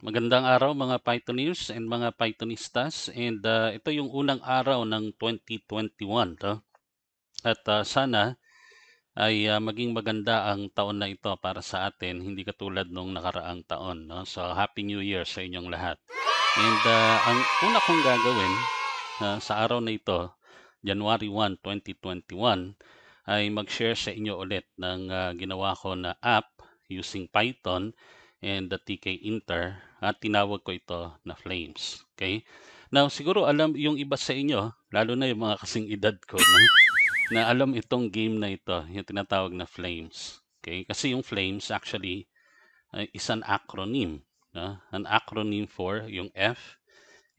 Magandang araw mga Pythoners and mga Pythonistas, and ito yung unang araw ng 2021 at sana ay maging maganda ang taon na ito para sa atin, hindi katulad nung nakaraang taon, no? So Happy New Year sa inyong lahat. And ang una kong gagawin sa araw na ito, January 1, 2021, ay mag-share sa inyo ulit ng ginawa ko na app using Python and the TK Inter, at tinawag ko ito na Flames. Okay? Now, siguro alam yung iba sa inyo, lalo na yung mga kasing edad ko, no? Na alam itong game na ito, yung tinatawag na Flames. Okay? Kasi yung Flames actually is an acronym. No? An acronym for yung F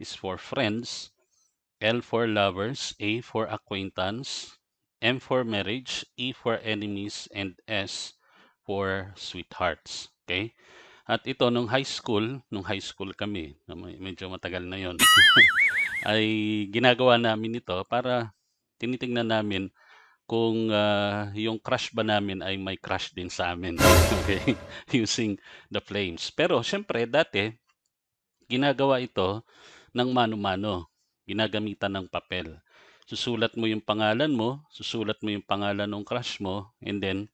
is for friends, L for lovers, A for acquaintance, M for marriage, E for enemies, and S for sweethearts. Okay? At ito nung high school kami, medyo matagal na 'yon, ay ginagawa namin ito para tinitingnan namin kung yung crush ba namin ay may crush din sa amin. Okay? Using the flames. Pero siyempre dati ginagawa ito ng mano-mano, ginagamitan ng papel. Susulat mo yung pangalan mo, susulat mo yung pangalan ng crush mo, and then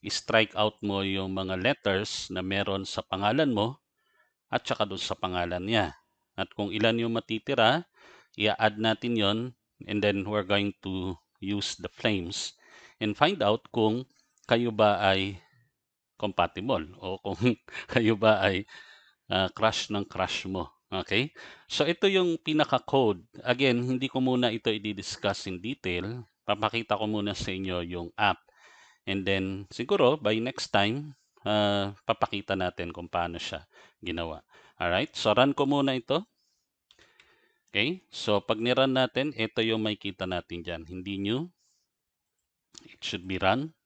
i-strike out mo yung mga letters na meron sa pangalan mo at saka doon sa pangalan niya. At kung ilan yung matitira, i-add natin yon, and then we're going to use the flames and find out kung kayo ba ay compatible o kung kayo ba ay crush ng crush mo. Okay? So ito yung pinaka-code. Again, hindi ko muna ito i-discuss in detail. Papakita ko muna sa inyo yung app. And then siguro by next time, papakita natin kung paano siya ginawa. Alright? So run ko muna ito. Okay? So pag ni-run natin, ito yung makikita natin dyan. Hindi new. It should be run.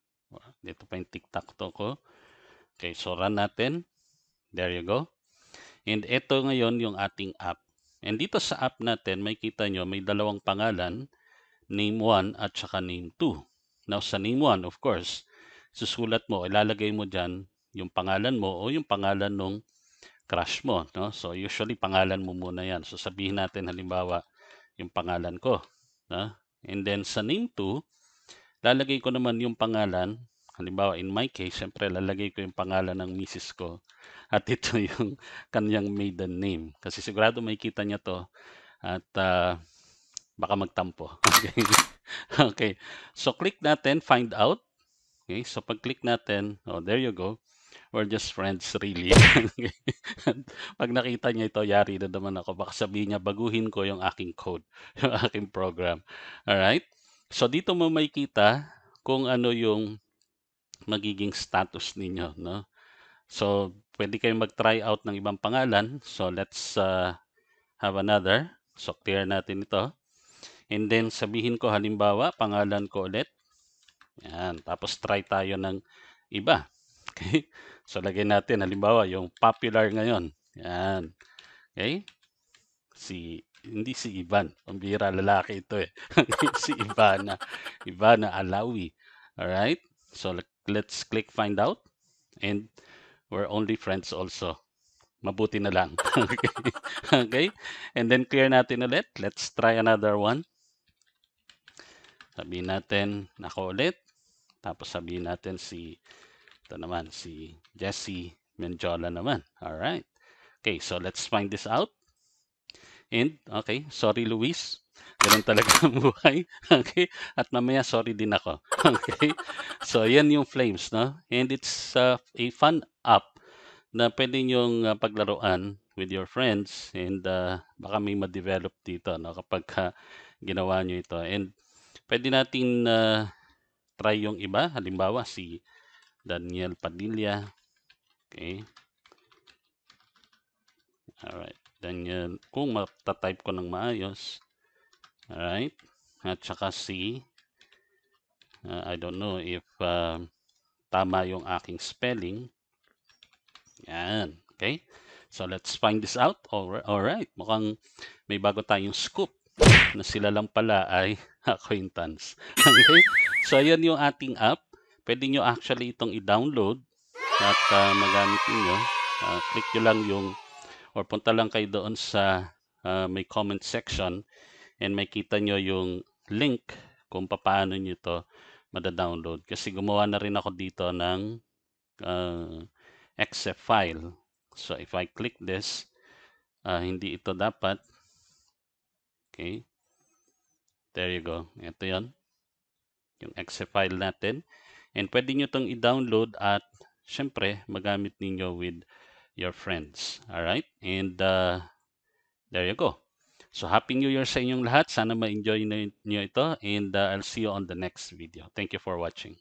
Dito pa yung tic-tac-toe ko. Okay, so run natin. There you go. And ito ngayon yung ating app. And dito sa app natin, makikita nyo may dalawang pangalan, name 1 at saka name 2. Now sa name 1, of course, susulat mo, ilalagay mo dyan yung pangalan mo o yung pangalan ng crush mo. No? So usually pangalan mo muna yan. So sabihin natin halimbawa yung pangalan ko. No? And then sa name 2, lalagay ko naman yung pangalan. Halimbawa, in my case, syempre lalagay ko yung pangalan ng misis ko. At ito yung kanyang maiden name. Kasi sigurado makikita niya to at baka magtampo. Okay. Okay. So click natin, find out. Okay. So pag click natin, oh, there you go. We're just friends really. Okay. Pag nakita niya ito, yari na naman ako. Baka sabihin niya, baguhin ko yung aking code, yung aking program. Alright? So dito mo makikita kung ano yung magiging status ninyo, no? So, pwede kayong mag-try out ng ibang pangalan. So, let's have another. So, clear natin ito. And then, sabihin ko halimbawa, pangalan ko ulit. Yan. Tapos, try tayo ng iba. Okay? So, lagay natin halimbawa, yung popular ngayon. Yan. Okay? Hindi si Ivan. Pambira lalaki ito eh. Si Ivana. Ivana Alawi. Alright? So, let's click find out. And we're only friends also. Mabuti na lang. Okay. Okay. And then clear natin ulit. Let's try another one. Sabihin natin, ako ulit. Tapos sabihin natin ito naman, si Jessie Menjola naman. Alright. Okay, so let's find this out. And, okay, sorry Luis. Ganun talaga ang buhay. Okay. At mamaya, sorry din ako. Okay. So, yan yung Flames, no? And it's a fun app na pwede nyong paglaruan with your friends, and baka may ma-develop dito, no, kapag ginawa nyo ito. And pwede natin try yung iba. Halimbawa, si Daniel Padilla. Okay. Alright. Daniel, kung matatype ko ng maayos. Alright. At saka si, I don't know if tama yung aking spelling. Yan. Okay. So let's find this out. Alright. Mukhang may bago tayong scoop na sila lang pala ay acquaintance. Okay. So ayan yung ating app. Pwede nyo actually itong i-download at magamit niyo. Click nyo lang yung or punta lang kayo doon sa may comment section and makita nyo yung link kung paano nyo to mada-download. Kasi gumawa na rin ako dito ng exe file. So if I click this, hindi ito dapat. Okay. There you go. Ito yon, yung exe file natin. And pwede nyo itong i-download at syempre magamit ninyo with your friends. Alright? And there you go. So Happy New Year sa inyong lahat. Sana ma-enjoy nyo ito and I'll see you on the next video. Thank you for watching.